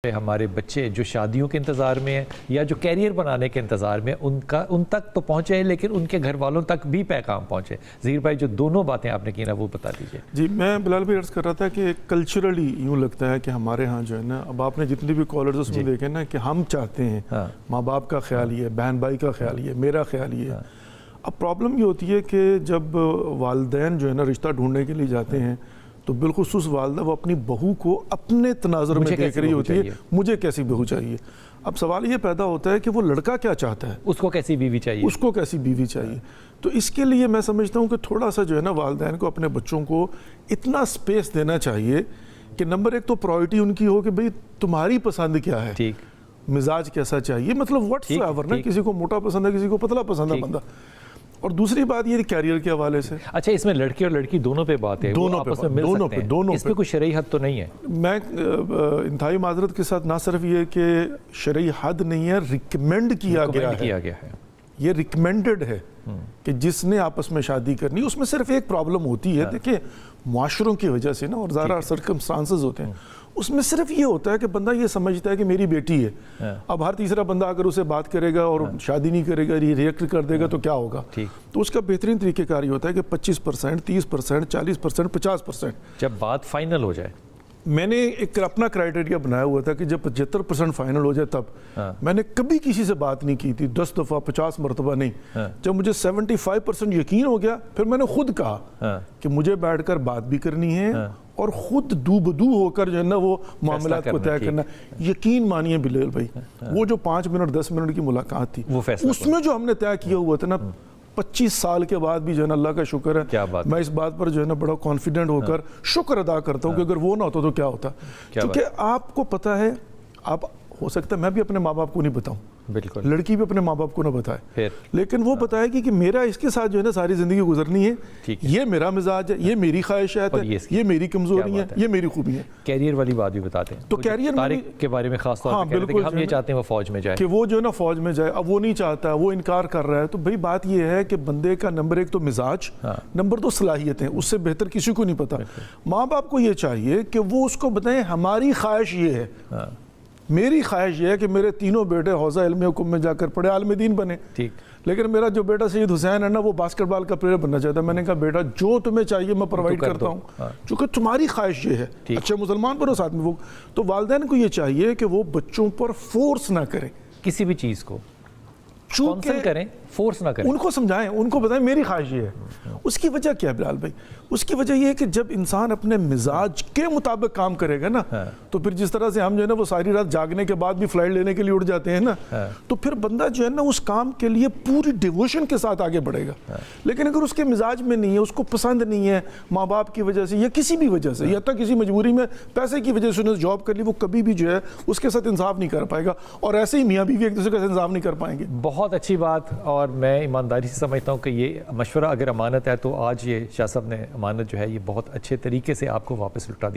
हमारे बच्चे जो शादियों के इंतज़ार में हैं या जो कैरियर बनाने के इंतज़ार में उन तक तो पहुँचे हैं, लेकिन उनके घर वालों तक भी पैगाम पहुँचे। ज़हीर भाई, जो दोनों बातें आपने की ना, वो बता दीजिए। जी, मैं बिलाल भाई अर्ज़ कर रहा था कि कल्चरली यूँ लगता है कि हमारे यहाँ जो है ना, अब आपने जितने भी कॉलर्स उसमें देखे ना कि हम चाहते हैं, हाँ, माँ बाप का ख्याल ये, बहन भाई का ख्याल ये, मेरा ख्याल ये। अब प्रॉब्लम ये होती है कि जब वालिदैन जो है ना रिश्ता ढूंढने के लिए जाते हैं तो बिलखुसूस वालदा वो अपनी बहू को अपने तनाजुर में देख रही होती है, मुझे कैसी बहू चाहिए। अब सवाल ये पैदा होता है कि वो लड़का क्या चाहता है, उसको कैसी बीवी चाहिए, उसको कैसी बीवी चाहिए। तो इसके लिए मैं समझता हूँ कि थोड़ा सा जो है ना वालिदैन को अपने बच्चों को इतना स्पेस देना चाहिए कि नंबर एक तो प्रायोरिटी उनकी हो कि भाई तुम्हारी पसंद क्या है, ठीक, मिजाज कैसा चाहिए, मतलब व्हाट्सएवर ना, किसी को मोटा पसंद है, किसी को पतला पसंद है बंदा। और दूसरी बात ये कैरियर के हवाले से, अच्छा, इसमें लड़के और लड़की दोनों पे बात है, दोनों आपस में मिल सकते हैं, दोनों इसमें कोई शरई हद तो नहीं है। मैं इंतहाई माजरत के साथ ना सिर्फ ये कि शरई हद नहीं है, रिकमेंड किया गया है, ये रिकमेंडेड है कि जिसने आपस में शादी करनी। उसमें सिर्फ एक प्रॉब्लम होती है, देखिए मुआशरों की वजह से ना, और ज़्यादा सर्कमस्टांसेस होते हैं, उसमें सिर्फ ये होता है कि बंदा ये समझता है कि मेरी बेटी है। अब हर तीसरा बंदा अगर उसे बात करेगा और शादी नहीं करेगा, रिएक्ट कर देगा तो क्या होगा। तो उसका बेहतरीन तरीक़ेकार ये होता है कि 25%, 30%, 40%, 50%, जब बात फाइनल हो जाए। मैंने एक अपना क्राइटेरिया बनाया हुआ था कि जब 75% फाइनल हो जाए तब। मैंने कभी किसी से बात नहीं की थी, 10 दफ़ा 50 मरतबा नहीं। जब मुझे 75% यकीन हो गया, फिर मैंने खुद कहा कि मुझे बैठकर बात भी करनी है और खुद दूबदू होकर जो है ना वो मामलात को तय करना। यकीन मानिए बिलाल भाई, वो जो 5 मिनट 10 मिनट की मुलाकात थी, उसमें जो हमने तय किया हुआ था ना, 25 साल के बाद भी जो है ना, अल्लाह का शुक्र है, मैं इस बात पर जो है ना बड़ा कॉन्फिडेंट होकर शुक्र अदा करता हूँ कि अगर वो ना होता तो क्या होता। क्योंकि आपको पता है, आप हो सकता है मैं भी अपने माँ बाप को नहीं बताऊं, बिल्कुल, लड़की भी अपने माँ बाप को ना बताए, लेकिन वो बताएगी कि मेरा इसके साथ जो है ना सारी जिंदगी गुजरनी है, ये मेरा मिजाज है, ये मेरी ख्वाहिशात है, ये मेरी कमजोरी है, ये मेरी खूबी है। कैरियर वाली बात भी बताते हैं, तो कैरियर तारिक के बारे में खास तौर पे बिल्कुल हम ये चाहते हैं वो फौज में जाए, कि वो जो है ना फौज में जाए। अब वो नहीं चाहता, वो इनकार कर रहा है, तो भाई बात ये है कि बंदे का नंबर एक तो मिजाज, नंबर 2 सलाहियतें, उससे बेहतर किसी को नहीं पता। माँ बाप को ये चाहिए कि वो उसको बताएं हमारी ख्वाहिश ये है, मेरी ख्वाहिश ये है कि मेरे तीनों बेटे हौज़ा इल्म हुक्म में जाकर पढ़े, आलिम दीन बने, ठीक, लेकिन मेरा जो बेटा सैयद हुसैन है ना, वो बास्केटबॉल का प्लेयर बनना चाहता है। मैंने कहा बेटा जो तुम्हें चाहिए मैं प्रोवाइड करता हूँ, क्योंकि तुम्हारी ख्वाहिश ये है, अच्छे मुसलमान बनो साथ में। वो तो वालिदैन को ये चाहिए कि वो बच्चों पर फोर्स ना करें किसी भी चीज़ को, चूक करें, फोर्स ना करें, उनको समझाएं, उनको बताएं मेरी ख्वाहिश ये है। उसकी वजह क्या है बिलाल भाई? उसकी वजह ये है कि जब इंसान अपने मिजाज के मुताबिक काम करेगा ना, तो फिर जिस तरह से हम जो है ना वो सारी रात जागने के बाद भी फ्लाइट लेने के लिए उठ जाते हैं ना, तो फिर बंदा जो है ना उस काम के लिए पूरी डिवोशन के साथ आगे बढ़ेगा। लेकिन अगर उसके मिजाज में नहीं है, उसको पसंद नहीं है, माँ बाप की वजह से या किसी भी वजह से, या तक किसी मजबूरी में पैसे की वजह से उसने जॉब कर ली, वो कभी भी जो है उसके साथ इंसाफ नहीं कर पाएगा, और ऐसे ही मियाँ बीवी एक दूसरे के साथ इंसाफ नहीं कर पाएंगे। बहुत अच्छी बात, और मैं ईमानदारी से समझता हूँ कि ये मशवरा अगर अमानत है तो आज ये शाह साहब ने अमानत जो है ये बहुत अच्छे तरीके से आपको वापस लौटा दिया।